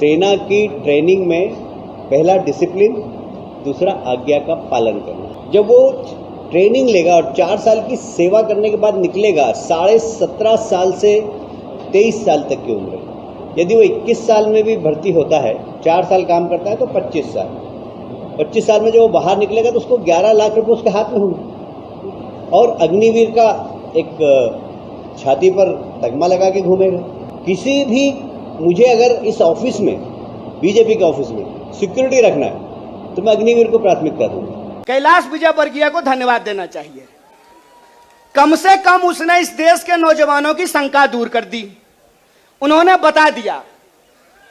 सेना की ट्रेनिंग में पहला डिसिप्लिन, दूसरा आज्ञा का पालन करना। जब वो ट्रेनिंग लेगा और 4 साल की सेवा करने के बाद निकलेगा, 17.5 साल से 23 साल तक की उम्र। यदि वो 21 साल में भी भर्ती होता है, 4 साल काम करता है तो 25 साल। 25 साल में जब वो बाहर निकलेगा तो उसको 11 लाख रुपए उसके हाथ में होंगे और अग्निवीर का एक छाती पर तगमा लगा के घूमेगा। किसी भी मुझे अगर इस ऑफिस में, बीजेपी के ऑफिस में सिक्योरिटी रखना है तो मैं अग्निवीर को प्राथमिकता दूंगा। कैलाश विजयवर्गीय को धन्यवाद देना चाहिए। कम से कम उसने इस देश के नौजवानों की शंका दूर कर दी। उन्होंने बता दिया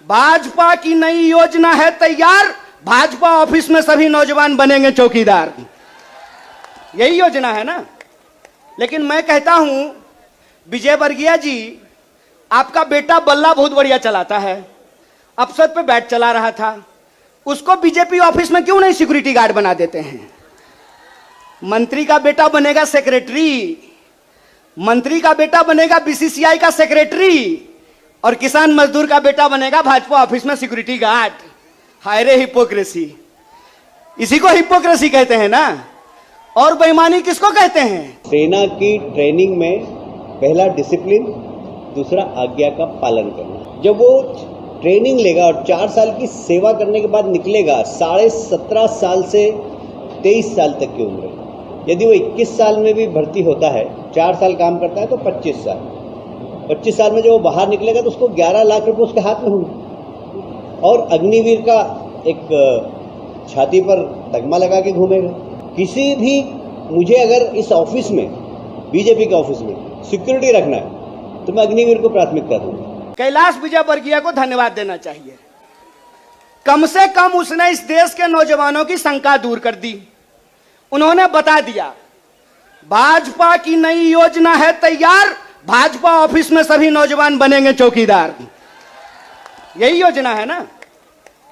भाजपा की नई योजना है तैयार, भाजपा ऑफिस में सभी नौजवान बनेंगे चौकीदार। यही योजना है ना। लेकिन मैं कहता हूं विजयवर्गीय जी, आपका बेटा बल्ला बहुत बढ़िया चलाता है, अफसर पे बैठ चला रहा था, उसको बीजेपी ऑफिस में क्यों नहीं सिक्योरिटी गार्ड बना देते हैं? मंत्री का बेटा बनेगा सेक्रेटरी, मंत्री का बेटा बनेगा बीसीसीआई का सेक्रेटरी और किसान मजदूर का बेटा बनेगा भाजपा ऑफिस में सिक्योरिटी गार्ड। हाय रे हिपोक्रेसी, इसी को हिपोक्रेसी कहते हैं ना। और बेईमानी किसको कहते हैं? सेना की ट्रेनिंग में पहला डिसिप्लिन, दूसरा आज्ञा का पालन करना। जब वो ट्रेनिंग लेगा और 4 साल की सेवा करने के बाद निकलेगा, 17.5 साल से 23 साल तक की उम्र। यदि वो 21 साल में भी भर्ती होता है, 4 साल काम करता है तो 25 साल। 25 साल में जब वो बाहर निकलेगा तो उसको 11 लाख रुपए उसके हाथ में होंगे और अग्निवीर का एक छाती पर तगमा लगा के घूमेगा। किसी भी मुझे अगर इस ऑफिस में, बीजेपी के ऑफिस में सिक्योरिटी रखना है तो मैं अग्निवीर को प्राथमिकता दूंगा। कैलाश विजयवर्गीय को धन्यवाद देना चाहिए। कम से कम उसने इस देश के नौजवानों की शंका दूर कर दी। उन्होंने बता दिया भाजपा की नई योजना है तैयार, भाजपा ऑफिस में सभी नौजवान बनेंगे चौकीदार। यही योजना है ना।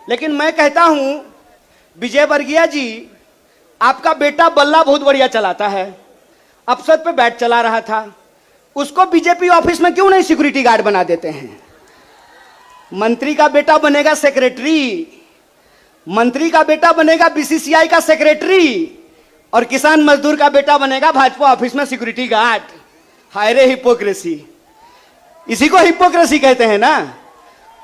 लेकिन मैं कहता हूं विजयवर्गीय जी, आपका बेटा बल्ला बहुत बढ़िया चलाता है, अफसर पे बैठ चला रहा था, उसको बीजेपी ऑफिस में क्यों नहीं सिक्योरिटी गार्ड बना देते हैं? मंत्री का बेटा बनेगा सेक्रेटरी, मंत्री का बेटा बनेगा बीसीसीआई का सेक्रेटरी और किसान मजदूर का बेटा बनेगा भाजपा ऑफिस में सिक्योरिटी गार्ड। हाय रे हिपोक्रेसी, इसी को हिपोक्रेसी कहते हैं ना।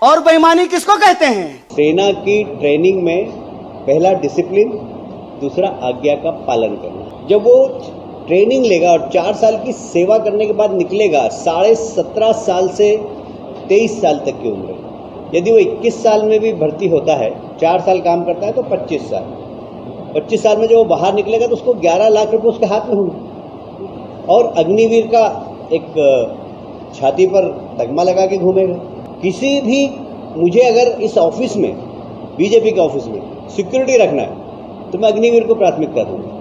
और बेईमानी किसको कहते हैं? सेना की ट्रेनिंग में पहला डिसिप्लिन, दूसरा आज्ञा का पालन करना। जब वो ट्रेनिंग लेगा और 4 साल की सेवा करने के बाद निकलेगा, 17.5 साल से 23 साल तक की उम्र। यदि वो 21 साल में भी भर्ती होता है, 4 साल काम करता है तो 25 साल। 25 साल में जब वो बाहर निकलेगा तो उसको 11 लाख रुपए उसके हाथ में होंगे और अग्निवीर का एक छाती पर तगमा लगा के घूमेगा। किसी भी मुझे अगर इस ऑफिस में, बीजेपी के ऑफिस में सिक्योरिटी रखना है तो मैं अग्निवीर को प्राथमिकता दूंगा।